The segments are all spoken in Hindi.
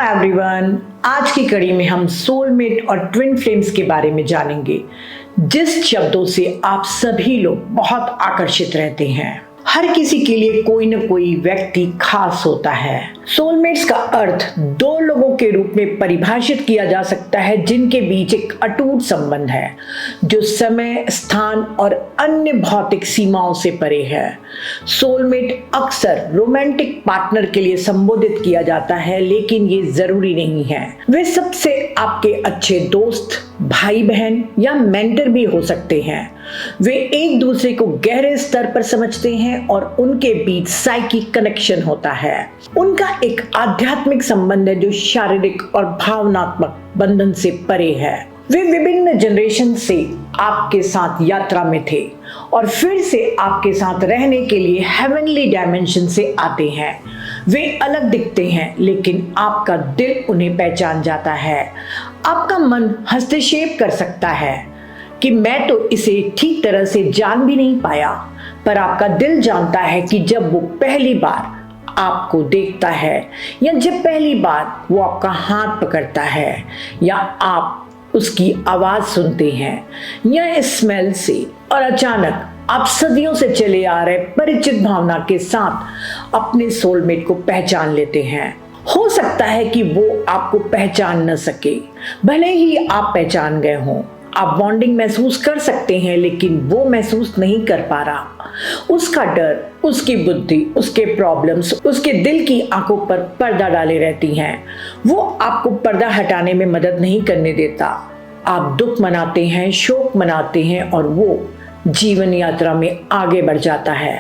एवरीवन, आज की कड़ी में हम सोलमेट और ट्विन फ्लेम्स के बारे में जानेंगे, जिस शब्दों से आप सभी लोग बहुत आकर्षित रहते हैं। हर किसी के लिए कोई न कोई व्यक्ति खास होता है। सोलमेट्स का अर्थ दो लोगों के रूप में परिभाषित किया जा सकता है जिनके बीच एक अटूट संबंध है, जो समय, स्थान और अन्य भौतिक सीमाओं से परे है। सोलमेट अक्सर रोमांटिक पार्टनर के लिए संबोधित किया जाता है, लेकिन ये जरूरी नहीं है। वे सबसे आपके अच्छे दोस्त, भाई बहन या मेंटर भी हो सकते हैं। वे एक दूसरे को गहरे स्तर पर समझते हैं और उनके बीच साइकिक कनेक्शन होता है। उनका एक आध्यात्मिक संबंध है जो शारीरिक और भावनात्मक बंधन से परे है। वे विभिन्न जनरेशन से आपके साथ यात्रा में थे और फिर से आपके साथ रहने के लिए हेवनली डायमेंशन से आते हैं। वे अलग दिखते हैं, लेकिन आपका दिल उन्हें पहचान जाता है। आपका मन हस्तक्षेप कर सकता है कि मैं तो इसे ठीक तरह से जान भी नहीं पाया, पर आपका दिल जानता है कि जब वो पहली बार आपको देखता है या जब पहली बार वो आपका हाथ पकड़ता है या आप उसकी आवाज सुनते हैं या स्मेल से, और अचानक आप सदियों से चले आ रहे परिचित भावना के साथ अपने सोलमेट को पहचान लेते हैं। हो सकता है कि वो आपको पहचान न सके, भले ही आप पहचान गए हों। आप बॉन्डिंग महसूस कर सकते हैं, लेकिन वो महसूस नहीं कर पा रहा। उसका डर, उसकी बुद्धि, उसके प्रॉब्लम्स उसके दिल की आंखों पर पर्दा डाले रहती हैं। वो आपको पर्दा हटाने में मदद नहीं करने देता। आप दुख मनाते हैं, शोक मनाते हैं और वो जीवन यात्रा में आगे बढ़ जाता है।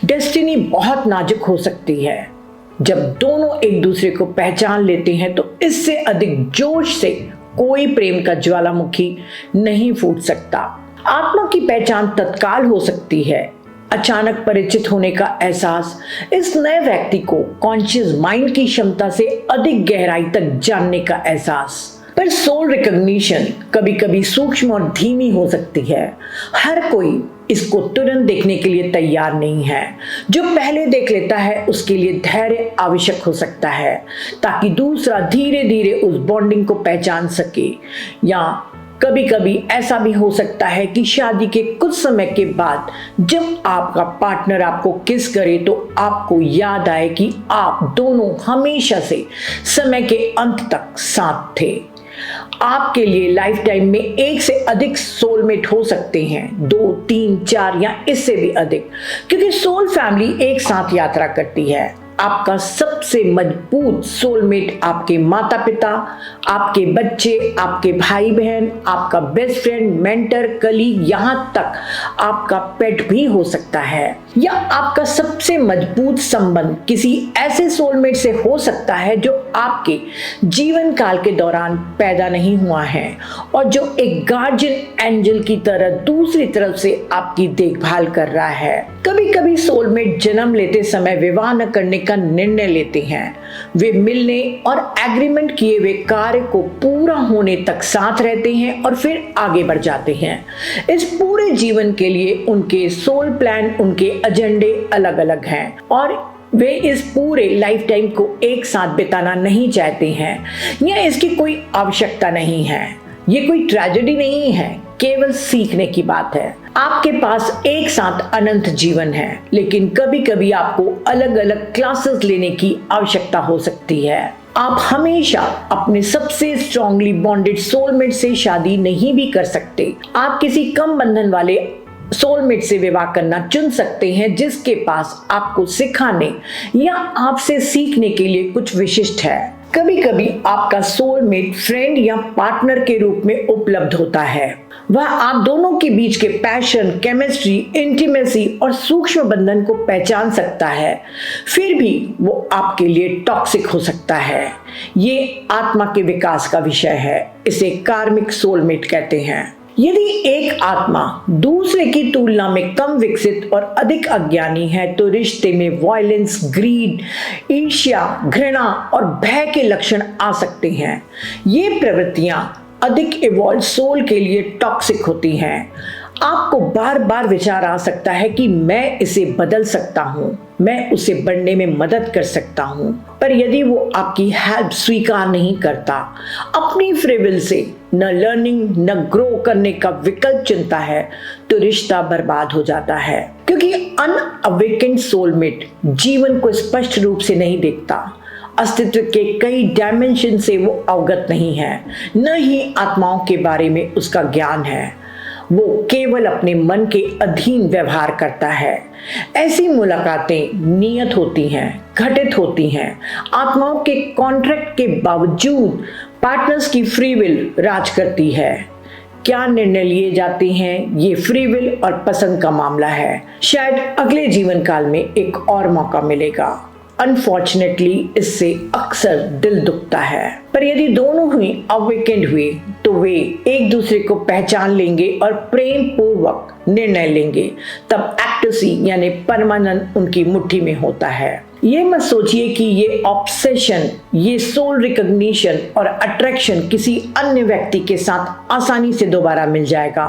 डेस्टिनी बहुत नाजुक हो सकती है। जब दोनों एक दूसरे को पहचान लेते हैं तो इससे अधिक जोश से कोई प्रेम का ज्वालामुखी नहीं फूट सकता। आत्मा की पहचान तत्काल हो सकती है। अचानक परिचित होने का एहसास इस नए व्यक्ति को कॉन्शियस माइंड की क्षमता से अधिक गहराई तक जानने का एहसास। पर सोल रिकॉग्निशन कभी कभी सूक्ष्म और धीमी हो सकती है। हर कोई इसको तुरंत देखने के लिए तैयार नहीं है। जो पहले देख लेता है उसके लिए धैर्य आवश्यक हो सकता है, ताकि दूसरा धीरे धीरे उस बॉन्डिंग को पहचान सके। या कभी कभी ऐसा भी हो सकता है कि शादी के कुछ समय के बाद जब आपका पार्टनर आपको किस करे तो आपको याद आए कि आप दोनों हमेशा से समय के अंत तक साथ थे। आपके लिए लाइफ टाइम में एक से अधिक सोलमेट हो सकते हैं, 2, 3, 4 या इससे भी अधिक, क्योंकि सोल फैमिली एक साथ यात्रा करती है। आपका सबसे मजबूत सोलमेट आपके माता पिता, आपके बच्चे, आपके भाई बहन, आपका बेस्ट फ्रेंड, मेंटर, कलीग, यहाँ तक आपका पेट भी हो सकता है। या आपका सबसे मजबूत संबंध किसी ऐसे सोलमेट से हो सकता है जो आपके जीवन काल के दौरान पैदा नहीं हुआ है और जो एक गार्जियन एंजल की तरह दूसरी तरफ से आपकी देखभाल कर रहा है। कभी कभी सोलमेट जन्म लेते समय विवाह न करने का निर्णय लेते हैं। वे मिलने और एग्रीमेंट किए हुए कार्य को पूरा होने तक साथ रहते हैं और फिर आगे बढ़ जाते हैं। इस पूरे जीवन के लिए उनके सोल प्लान, उनके एजेंडे अलग अलग हैं और वे इस पूरे लाइफ टाइम को एक साथ बिताना नहीं चाहते हैं या इसकी कोई आवश्यकता नहीं है। ये कोई ट्रेजेडी नहीं है, केवल सीखने की बात है। आपके पास एक साथ अनंत जीवन है, लेकिन कभी कभी आपको अलग अलग क्लासेस लेने की आवश्यकता हो सकती है। आप हमेशा अपने सबसे स्ट्रांगली बॉन्डेड सोलमेट से शादी नहीं भी कर सकते। आप किसी कम बंधन वाले सोलमेट से विवाह करना चुन सकते हैं, जिसके पास आपको सिखाने या आपसे सीखने के लिए कुछ विशिष्ट है। कभी कभी आपका सोलमेट फ्रेंड या पार्टनर के रूप में उपलब्ध होता है। वह आप दोनों के बीच के पैशन, केमिस्ट्री, इंटीमेसी और सूक्ष्म बंधन को पहचान सकता है, फिर भी वो आपके लिए टॉक्सिक हो सकता है। ये आत्मा के विकास का विषय है। इसे कार्मिक सोलमेट कहते हैं। यदि एक आत्मा दूसरे की तुलना में कम विकसित और अधिक अज्ञानी है तो रिश्ते में वायलेंस, ग्रीड, ईर्ष्या, घृणा और भय के लक्षण आ सकते हैं। ये प्रवृत्तियां अधिक इवॉल्व सोल के लिए टॉक्सिक होती हैं। आपको बार बार विचार आ सकता है कि मैं इसे बदल सकता हूँ, मैं उसे बढ़ने में मदद कर सकता हूँ, पर यदि वो आपकी हेल्प स्वीकार नहीं करता, अपनी फ्री विल से न लर्निंग न ग्रो करने का विकल्प चुनता है, तो रिश्ता बर्बाद हो जाता है। क्योंकि अनअवेकेंड सोलमेट जीवन को स्पष्ट रूप से नहीं देखता, अस्तित्व के कई डायमेंशन से वो अवगत नहीं है, न ही आत्माओं के बारे में उसका ज्ञान है। वो केवल अपने मन के अधीन व्यवहार करता है। ऐसी मुलाकातें नियत होती हैं, घटित होती हैं। आत्माओं के कॉन्ट्रैक्ट के बावजूद पार्टनर्स की फ्री विल राज करती है। क्या निर्णय लिए जाते हैं, ये फ्री विल और पसंद का मामला है। शायद अगले जीवन काल में एक और मौका मिलेगा। अनफॉर्चुनेटली इससे अक्सर दिल दुखता है, पर यदि दोनों ही अवेकेंड हुए तो वे एक दूसरे को पहचान लेंगे और प्रेम पूर्वक निर्णय लेंगे। तब एक्टसी यानी परमानंद उनकी मुट्ठी में होता है। ये मत सोचिए कि ये ऑब्सेशन, ये सोल रिकॉग्निशन और अट्रैक्शन किसी अन्य व्यक्ति के साथ आसानी से दोबारा मिल जाएगा।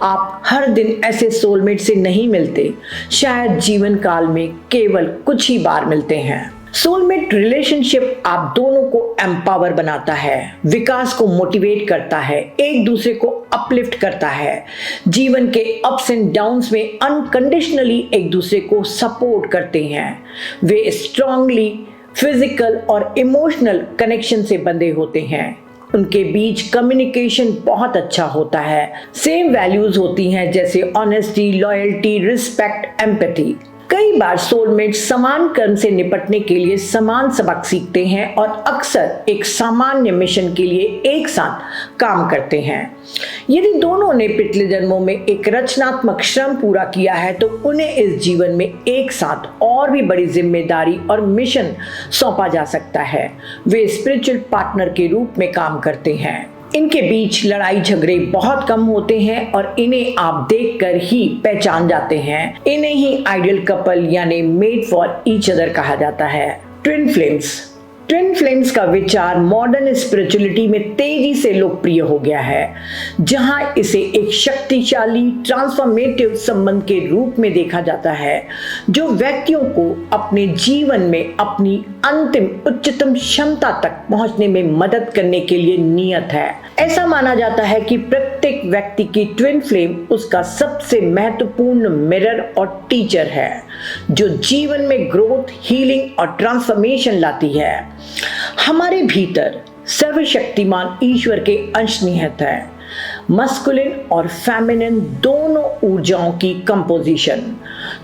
आप हर दिन ऐसे सोलमेट से नहीं मिलते, शायद जीवन काल में केवल कुछ ही बार मिलते हैं। सोलमेट रिलेशनशिप आप दोनों को एम्पावर बनाता है, विकास को मोटिवेट करता है, एक दूसरे को अपलिफ्ट करता है, जीवन के अप्स एंड डाउन्स में अनकंडीशनली एक दूसरे को सपोर्ट करते हैं। वे स्ट्रांगली फिजिकल और इमोशनल कनेक्शन से बंधे होते हैं। उनके बीच कम्युनिकेशन बहुत अच्छा होता है। सेम वैल्यूज होती हैं जैसे ऑनेस्टी, लॉयल्टी, रिस्पेक्ट, एम्पैथी। कई बार सोलमेट समान कर्म से निपटने के लिए समान सबक सीखते हैं और अक्सर एक सामान्य मिशन के लिए एक साथ काम करते हैं। यदि दोनों ने पिछले जन्मों में एक रचनात्मक श्रम पूरा किया है तो उन्हें इस जीवन में एक साथ और भी बड़ी जिम्मेदारी और मिशन सौंपा जा सकता है। वे स्पिरिचुअल पार्टनर के रूप में काम करते हैं। इनके बीच लड़ाई झगड़े बहुत कम होते हैं और इन्हें आप देखकर ही पहचान जाते हैं। इन्हें ही आइडियल कपल यानी मेड फॉर ईच अदर कहा जाता है। ट्विन फ्लेम्स का विचार मॉडर्न स्पिरिचुअलिटी में तेजी से लोकप्रिय हो गया है, जहां इसे एक शक्तिशाली ट्रांसफॉर्मेटिव संबंध के रूप में देखा जाता है, जो व्यक्तियों को अपने जीवन में अपनी अंतिम उच्चतम क्षमता तक पहुंचने में मदद करने के लिए नियत है। ऐसा माना जाता है कि प्रत्येक व्यक्ति की ट्विन फ्लेम उसका सबसे महत्वपूर्ण मिरर और टीचर है, जो जीवन में ग्रोथ, हीलिंग और ट्रांसफॉर्मेशन लाती है। हमारे भीतर सर्वशक्तिमान ईश्वर के अंश निहित है। मस्कुलिन और फेमिनिन दोनों ऊर्जाओं की कंपोजिशन,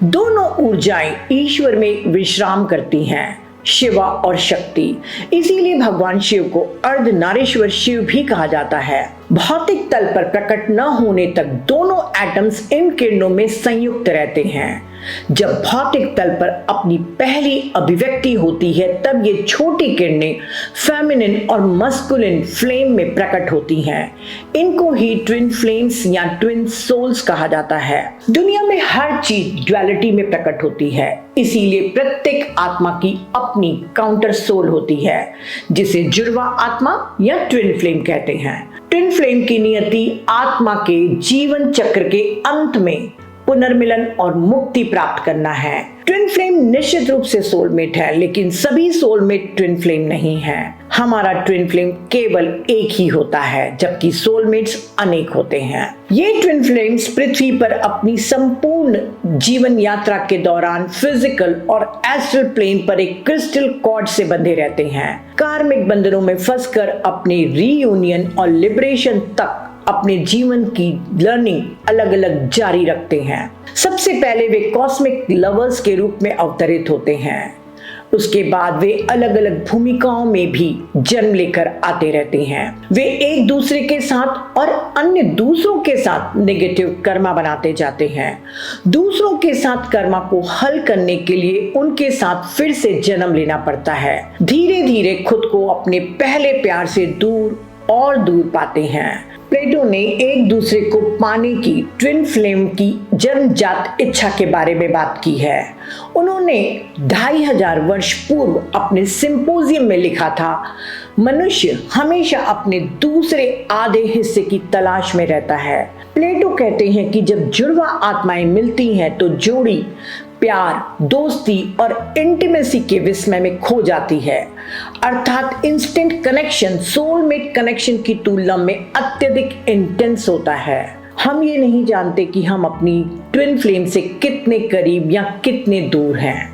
दोनों ऊर्जाएं ईश्वर में विश्राम करती हैं, शिवा और शक्ति। इसीलिए भगवान शिव को अर्धनारीश्वर शिव भी कहा जाता है। भौतिक तल पर प्रकट न होने तक दोनों एटम्स इन किरणों में संयुक्त रहते हैं। जब भौतिक तल पर अपनी पहली अभिव्यक्ति होती है, तब ये छोटी किरणें फेमिनिन और मस्कुलिन फ्लेम में प्रकट होती हैं। इनको ही ट्विन फ्लेम्स या ट्विन सोल्स कहा जाता है। दुनिया में हर चीज ड्युअलिटी में प्रकट होती है, इसीलिए प्रत्येक आत्मा की अपनी काउंटर सोल होती है, जिसे जुड़वा आत्मा या ट्विन फ्लेम कहते हैं। ट्विन फ्लेम की नियति आत्मा के जीवन चक्र के अंत में पुनर्मिलन और मुक्ति प्राप्त करना है। ट्विन फ्लेम निश्चित रूप से सोलमेट है, लेकिन सभी सोलमेट ट्विन फ्लेम नहीं है। हमारा ट्विन फ्लेम केवल एक ही होता है, जबकि सोलमेट्स अनेक होते हैं। ये ट्विन फ्लेम्स पृथ्वी पर अपनी संपूर्ण जीवन यात्रा के दौरान फिजिकल और एस्ट्रल प्लेन पर एक क्रिस्टल कॉर्ड से बंधे रहते हैं। कार्मिक बंधनों में फंसकर अपने रीयूनियन और लिबरेशन तक अपने जीवन की लर्निंग अलग अलग जारी रखते हैं। सबसे पहले वे कॉस्मिक लवर्स के रूप में अवतरित होते हैं। उसके बाद वे अलग अलग भूमिकाओं में भी जन्म लेकर आते रहते हैं। वे एक दूसरे के साथ और अन्य दूसरों के साथ नेगेटिव कर्मा बनाते जाते हैं। दूसरों के साथ कर्मा को हल करने के लिए उनके साथ फिर से जन्म लेना पड़ता है। धीरे धीरे खुद को अपने पहले प्यार से दूर और दूर पाते हैं। प्लेटो ने एक दूसरे को पाने की ट्विन फ्लेम की जन्मजात इच्छा के बारे में बात की है। उन्होंने 2500 वर्ष पूर्व अपने सिंपोजियम में लिखा था, मनुष्य हमेशा अपने दूसरे आधे हिस्से की तलाश में रहता है। प्लेटो कहते हैं कि जब जुड़वा आत्माएं मिलती हैं तो जोड़ी प्यार, दोस्ती और इंटीमेसी के विस्मय में खो जाती है। अर्थात इंस्टेंट कनेक्शन सोलमेट कनेक्शन की तुलना में अत्यधिक इंटेंस होता है। हम ये नहीं जानते कि हम अपनी ट्विन फ्लेम से कितने करीब या कितने दूर हैं,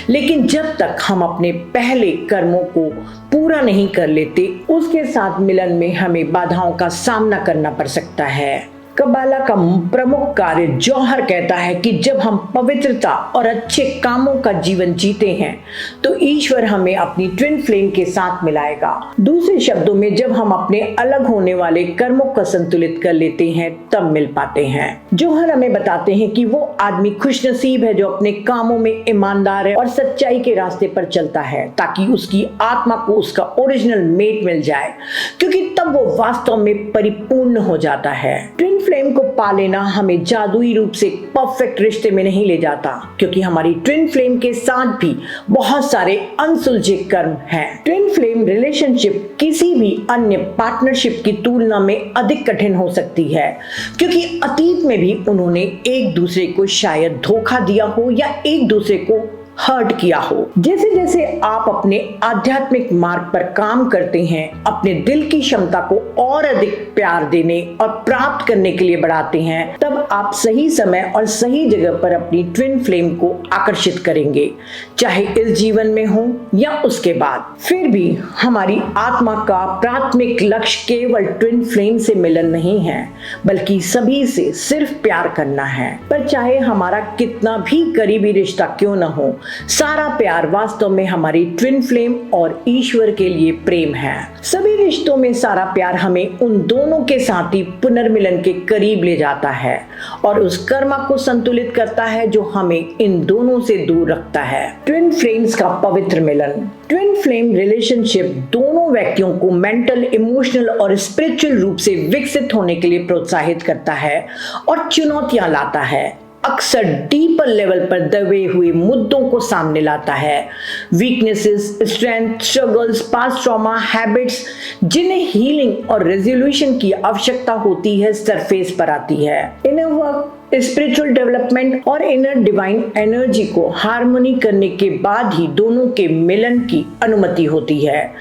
लेकिन जब तक हम अपने पहले कर्मों को पूरा नहीं कर लेते, उसके साथ मिलन में हमें बाधाओं का सामना करना पड़ सकता है। कबाला का प्रमुख कार्य जौहर कहता है कि जब हम पवित्रता और अच्छे कामों का जीवन जीते हैं तो ईश्वर हमें अपनी ट्विन फ्लेम के साथ मिलाएगा। दूसरे शब्दों में, जब हम अपने अलग होने वाले कर्मों को संतुलित कर लेते हैं तब मिल पाते हैं। जौहर हमें बताते हैं कि वो आदमी खुशनसीब है जो अपने कामों में ईमानदार है और सच्चाई के रास्ते पर चलता है, ताकि उसकी आत्मा को उसका ओरिजिनल मेट मिल जाए, क्योंकि तब वो वास्तव में परिपूर्ण हो जाता है। ट्विन फ्लेम को पा लेना हमें जादुई रूप से परफेक्ट रिश्ते में नहीं ले जाता, क्योंकि हमारी ट्विन फ्लेम के साथ भी बहुत सारे अनसुलझे कर्म हैं। ट्विन फ्लेम रिलेशनशिप किसी भी अन्य पार्टनरशिप की तुलना में अधिक कठिन हो सकती है, क्योंकि अतीत में भी उन्होंने एक दूसरे को शायद धोखा दिया हो या एक दूसरे को हर्ट किया हो। जैसे जैसे आप अपने आध्यात्मिक मार्ग पर काम करते हैं, अपने दिल की क्षमता को और अधिक प्यार देने और प्राप्त करने के लिए बढ़ाते हैं, तब आप सही समय और सही जगह पर अपनी ट्विन फ्लेम को आकर्षित करेंगे, चाहे इस जीवन में हो या उसके बाद। फिर भी हमारी आत्मा का प्राथमिक लक्ष्य केवल ट्विन फ्लेम से मिलन नहीं है, बल्कि सभी से सिर्फ प्यार करना है। पर चाहे हमारा कितना भी करीबी रिश्ता क्यों न हो, सारा प्यार वास्तव में हमारी ट्विन फ्लेम और ईश्वर के लिए प्रेम है। सभी रिश्तों में सारा प्यार हमें उन दोनों के साथ ही पुनर्मिलन के करीब ले जाता है और उस कर्म को संतुलित करता है जो हमें इन दोनों से दूर रखता है। ट्विन फ्लेम्स का पवित्र मिलन। ट्विन फ्लेम रिलेशनशिप दोनों व्यक्तियों को मेंटल, इमोशनल और स्पिरिचुअल रूप से विकसित होने के लिए प्रोत्साहित करता है और चुनौतियां लाता है। अक्सर डीपर लेवल पर दबे हुए मुद्दों को सामने लाता है। Weaknesses, strength, struggles, past trauma, habits जिन्हें हीलिंग और रेजोल्यूशन की आवश्यकता होती है, सरफेस पर आती है। इनर वर्क, स्पिरिचुअल डेवलपमेंट और इनर डिवाइन एनर्जी को हार्मोनी करने के बाद ही दोनों के मिलन की अनुमति होती है,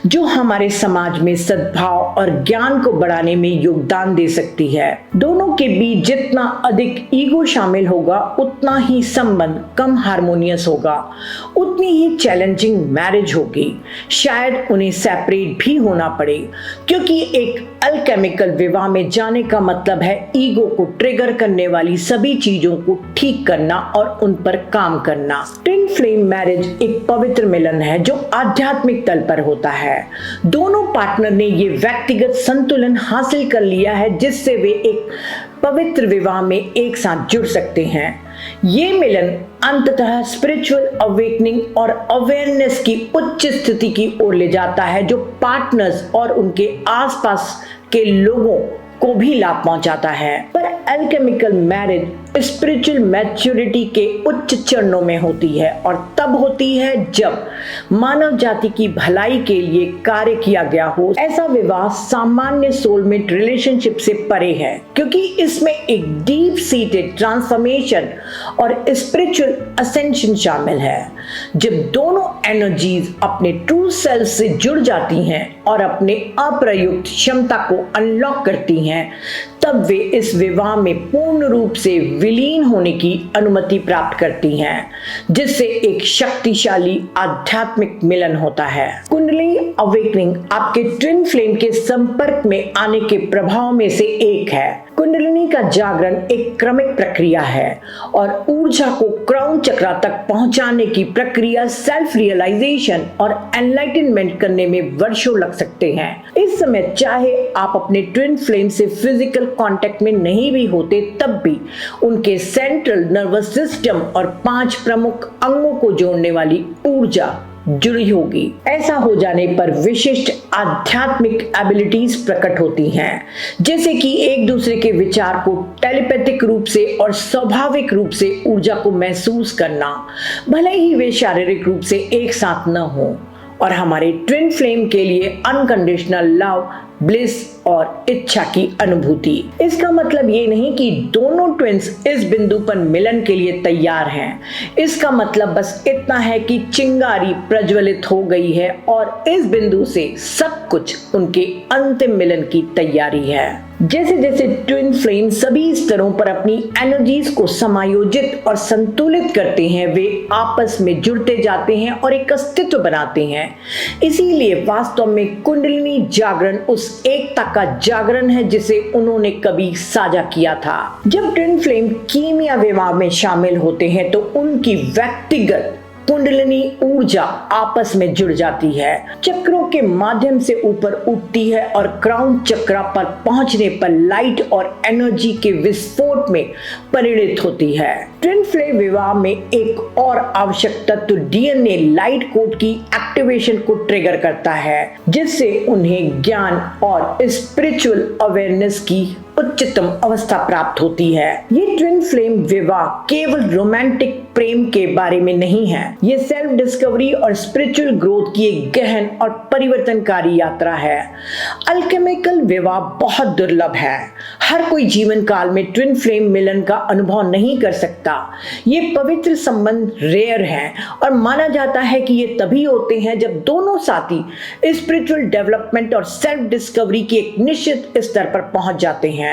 जो हमारे समाज में सद्भाव और ज्ञान को बढ़ाने में योगदान दे सकती है। दोनों के बीच जितना अधिक ईगो शामिल होगा, उतना ही संबंध कम हार्मोनियस होगा, उतनी ही चैलेंजिंग मैरिज होगी। शायद उन्हें सेपरेट भी होना पड़े, क्योंकि एक अल्केमिकल विवाह में जाने का मतलब है ईगो को ट्रिगर करने वाली सभी चीजों को ठीक करना और उन पर काम करना। ट्विन फ्लेम मैरिज एक पवित्र मिलन है जो आध्यात्मिक तल पर होता है। दोनों पार्टनर ने ये व्यक्तिगत संतुलन हासिल कर लिया है, जिससे वे एक पवित्र विवाह में एक साथ जुड़ सकते हैं। ये मिलन अंततः स्पिरिचुअल अवेकनिंग और अवेयरनेस की उच्च स्थिति की ओर ले जाता है, जो पार्टनर्स और उनके आसपास के लोगों को भी लाभ पहुंचाता है। पर अल्केमिकल मैरिज स्पिरिचुअल मैच्योरिटी के उच्च चरणों में होती है, और तब होती है जब मानव जाति की भलाई के लिए कार्य किया गया हो। ऐसा विवाह सामान्य सोलमेट रिलेशनशिप से परे है, क्योंकि इसमें एक डीप सीटेड ट्रांसफॉर्मेशन और स्पिरिचुअल असेंशन शामिल है। जब दोनों एनर्जीज अपने ट्रू सेल्फ से जुड़ जाती हैं और अपने अप्रयुक्त क्षमता को अनलॉक करती हैं, तब वे इस विवाह में पूर्ण रूप से विलीन होने की अनुमति प्राप्त करती हैं, जिससे एक शक्तिशाली आध्यात्मिक मिलन होता है। कुंडली अवेकनिंग आपके ट्विन फ्लेम के संपर्क में आने के प्रभाव में से एक है। कुंडलिनी का जागरण एक क्रमिक प्रक्रिया है और ऊर्जा को क्राउन चक्र तक पहुंचाने की प्रक्रिया सेल्फ रियलाइजेशन और एनलाइटनमेंट करने में वर्षों लग सकते हैं। इस समय चाहे आप अपने ट्विन फ्लेम से फिजिकल कांटेक्ट में नहीं भी होते, तब भी उनके सेंट्रल नर्वस सिस्टम और 5 प्रमुख अंगों को जोड़ने वाली ऊर्जा जुड़ी होगी। ऐसा हो जाने पर विशिष्ट आध्यात्मिक एबिलिटीज प्रकट होती हैं, जैसे कि एक दूसरे के विचार को टेलीपैथिक रूप से और स्वाभाविक रूप से ऊर्जा को महसूस करना, भले ही वे शारीरिक रूप से एक साथ न हो। और हमारे ट्विन फ्लेम के लिए अनकंडीशनल लव, ब्लिस और इच्छा की अनुभूति। इसका मतलब ये नहीं कि दोनों ट्विंस इस बिंदु पर मिलन के लिए तैयार हैं। इसका मतलब बस इतना है कि चिंगारी प्रज्वलित हो गई है और इस बिंदु से सब कुछ उनके अंतिम मिलन की तैयारी है। जैसे जैसे ट्विन फ्लेम सभी स्तरों पर अपनी एनर्जीज को समायोजित और संतुलित करते हैं, वे आपस में जुड़ते जाते हैं और एक अस्तित्व बनाते हैं। इसीलिए वास्तव में कुंडलिनी जागरण उस एकता का जागरण है जिसे उन्होंने कभी साझा किया था। जब ट्विन फ्लेम कीमिया विवाह में शामिल होते हैं तो उनकी व्यक्तिगत कुंडलिनी ऊर्जा आपस में जुड़ जाती है, चक्रों के माध्यम से ऊपर उठती है और क्राउन चक्र पर पहुंचने पर लाइट और एनर्जी के विस्फोट में परिणित होती है। ट्विन फ्लेम विवाह में एक और आवश्यक तत्व डीएनए लाइट कोड की एक्टिवेशन को ट्रिगर करता है, जिससे उन्हें ज्ञान और स्पिरिचुअल अवेयरनेस की उच्चतम अवस्था प्राप्त होती है। ये ट्विन फ्लेम विवाह केवल रोमांटिक प्रेम के बारे में नहीं है, ये सेल्फ डिस्कवरी और स्पिरिचुअल ग्रोथ की एक गहन और परिवर्तनकारी यात्रा है। अल्केमिकल विवाह बहुत दुर्लभ है। हर कोई जीवन काल में ट्विन फ्लेम मिलन का अनुभव नहीं कर सकता। ये पवित्र संबंध रेयर हैं और माना जाता है कि ये तभी होते हैं जब दोनों साथी स्पिरिचुअल डेवलपमेंट और सेल्फ डिस्कवरी के एक निश्चित स्तर पर पहुंच जाते हैं।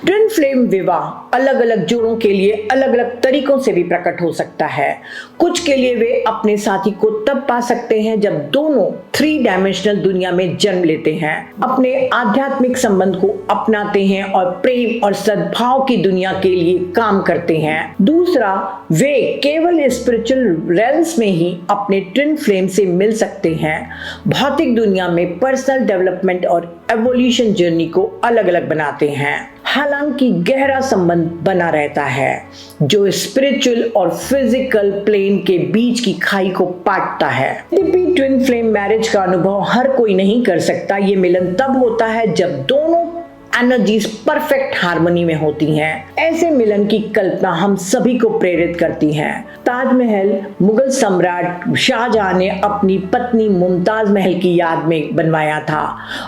ट्विन फ्लेम विवाह अलग अलग जोड़ों के लिए अलग अलग तरीकों से भी प्रकट हो सकता है। कुछ के लिए वे अपने साथी को तब पा सकते हैं जब दोनों 3 डायमेंशनल दुनिया में जन्म लेते हैं, अपने आध्यात्मिक संबंध को अपनाते हैं और प्रेम और सद्भाव की दुनिया के लिए काम करते हैं। दूसरा, वे केवल स्पिरिचुअल रेल्म्स में ही अपने ट्विन फ्लेम से मिल सकते हैं। भौतिक दुनिया में पर्सनल डेवलपमेंट और एवोल्यूशन जर्नी को अलग अलग बनाते हैं। हालांकि गहरा संबंध बना रहता है जो स्पिरिचुअल और फिजिकल प्लेन के बीच की खाई को पाटता है। यद्यपि ट्विन फ्लेम मैरिज का अनुभव हर कोई नहीं कर सकता। ये मिलन तब होता है जब दोनों एनर्जीज परफेक्ट हार्मनी में होती हैं। ऐसे मिलन की कल्पना हम सभी को प्रेरित करती है। ताजमहल मुगल सम्राट शाहजहां ने अपनी पत्नी मुमताज महल की याद में बनवाया था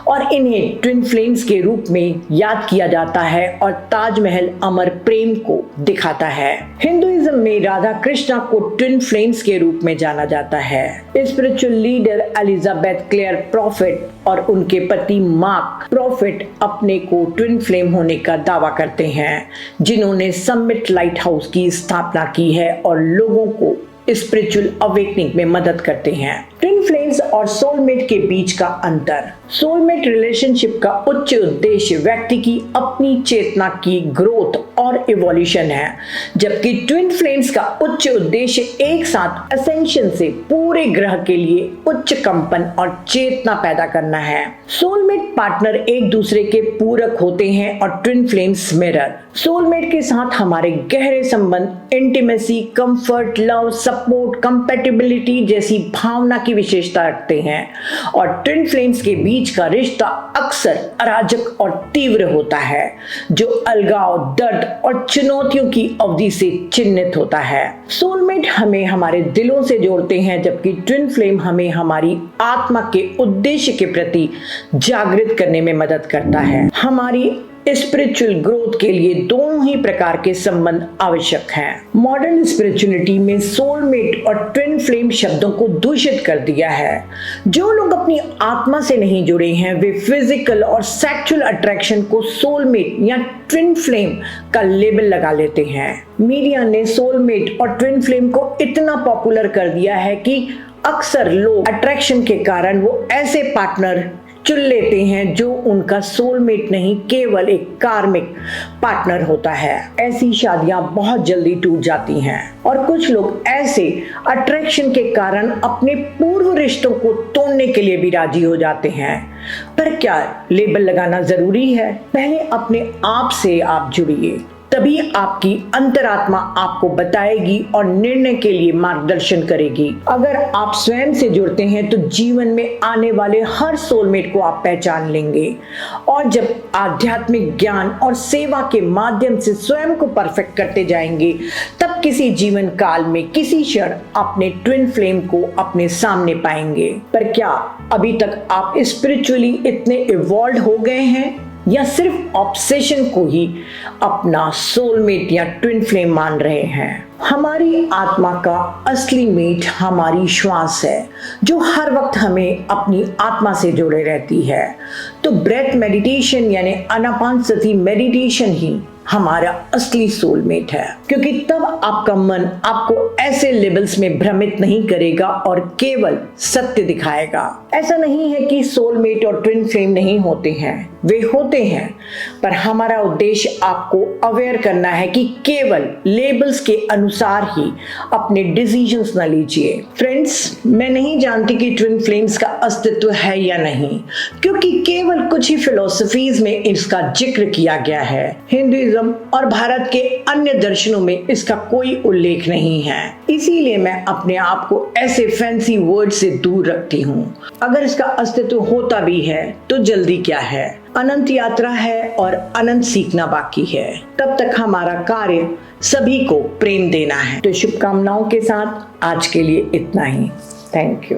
और इन्हें ट्विन फ्लेम्स के रूप में याद किया जाता है और ताजमहल अमर प्रेम को दिखाता है। हिंदुइज्म में राधा कृष्णा को ट्विन फ्लेम्स के रूप में जाना जाता है। Spiritual leader Elizabeth Clare Prophet और उनके पति मार्क प्रॉफिट अपने को ट्विन फ्लेम होने का दावा करते हैं, जिन्होंने समिट लाइट हाउस की स्थापना की है और लोगों को स्पिरिचुअल अवेकनिंग में मदद करते हैं। ट्विन फ्लेम्स और सोलमेट के बीच का अंतर। सोलमेट रिलेशनशिप का उच्च उद्देश्य व्यक्ति की अपनी चेतना की ग्रोथ और इवोल्यूशन है, जबकि ट्विन फ्लेम्स का उच्च उद्देश्य एक साथ असेंशन से पूरे ग्रह के लिए उच्च कंपन और चेतना पैदा करना है। सोलमेट पार्टनर एक दूसरे के पूरक होते हैं और ट्विन फ्लेम्स मिरर। सोलमेट के साथ हमारे गहरे संबंध, intimacy, comfort, love, support, compatibility जैसी भावना की विशेषता रखते हैं और ट्विन फ्लेम्स के बीच का रिश्ता अक्सर अराजक और तीव्र होता है, जो अलगाव, दर्द और चुनौतियों की अवधि से चिन्हित होता है। सोलमेट हमें हमारे दिलों से जोड़ते हैं, जबकि ट्विन फ्लेम हमें हमारी आत्मा के उद्देश्य के प्रति जागृत करने में मदद करता है। हमारी स्पिरिचुअल ग्रोथ के लिए दोनों ही प्रकार के संबंध आवश्यक हैं। मॉडर्न स्पिरिचुअलिटी में सोलमेट और ट्विन फ्लेम शब्दों को दूषित कर दिया है। जो लोग अपनी आत्मा से नहीं जुड़े हैं, वे फिजिकल और सेक्सुअल अट्रैक्शन को सोलमेट या ट्विन फ्लेम का लेबल लगा लेते हैं। मीडिया ने सोलमेट और ट्विन फ्लेम को इतना पॉपुलर कर दिया है कि अक्सर लोग अट्रैक्शन के कारण वो ऐसे पार्टनर चुन लेते हैं जो उनका सोलमेट नहीं, केवल एक कार्मिक पार्टनर होता है। ऐसी शादियां बहुत जल्दी टूट जाती हैं और कुछ लोग ऐसे अट्रैक्शन के कारण अपने पूर्व रिश्तों को तोड़ने के लिए भी राजी हो जाते हैं। पर क्या लेबल लगाना जरूरी है? पहले अपने आप से आप जुड़िए, तभी आपकी अंतरात्मा आपको बताएगी और निर्णय के लिए मार्गदर्शन करेगी। अगर आप स्वयं से जुड़ते हैं तो जीवन में आने वाले हर सोलमेट को आप पहचान लेंगे, और जब आध्यात्मिक ज्ञान और सेवा के माध्यम से स्वयं को परफेक्ट करते जाएंगे, तब किसी जीवन काल में किसी क्षण अपने ट्विन फ्लेम को अपने सामने पाएंगे। पर क्या अभी तक आप स्पिरिचुअली इतने इवॉल्व हो गए हैं, या सिर्फ ऑब्सेशन को ही अपना सोलमेट या ट्विन फ्लेम मान रहे हैं? हमारी आत्मा का असली मेट हमारी श्वास है, जो हर वक्त हमें अपनी आत्मा से जोड़े रहती है। तो ब्रेथ मेडिटेशन यानी आनापानसति मेडिटेशन ही हमारा असली सोलमेट है, क्योंकि तब आपका मन आपको ऐसे लेवल्स में भ्रमित नहीं करेगा और केवल सत्य दिखाएगा। ऐसा नहीं है कि सोलमेट और ट्विन फ्लेम नहीं होते हैं, वे होते हैं, पर हमारा उद्देश्य आपको अवेयर करना है कि केवल लेबल्स के अनुसार ही अपने डिसीजंस न लीजिए। फ्रेंड्स, मैं नहीं जानती कि ट्विन फ्लेम्स का अस्तित्व है या नहीं, क्योंकि केवल कुछ ही फिलोसफीज में इसका जिक्र किया गया है। हिंदुइज्म और भारत के अन्य दर्शनों में इसका कोई उल्लेख नहीं है, इसीलिए मैं अपने आप को ऐसे फैंसी वर्ड से दूर रखती हूँ। अगर इसका अस्तित्व होता भी है तो जल्दी क्या है, अनंत यात्रा है और अनंत सीखना बाकी है। तब तक हमारा कार्य सभी को प्रेम देना है। तो शुभकामनाओं के साथ आज के लिए इतना ही। Thank you.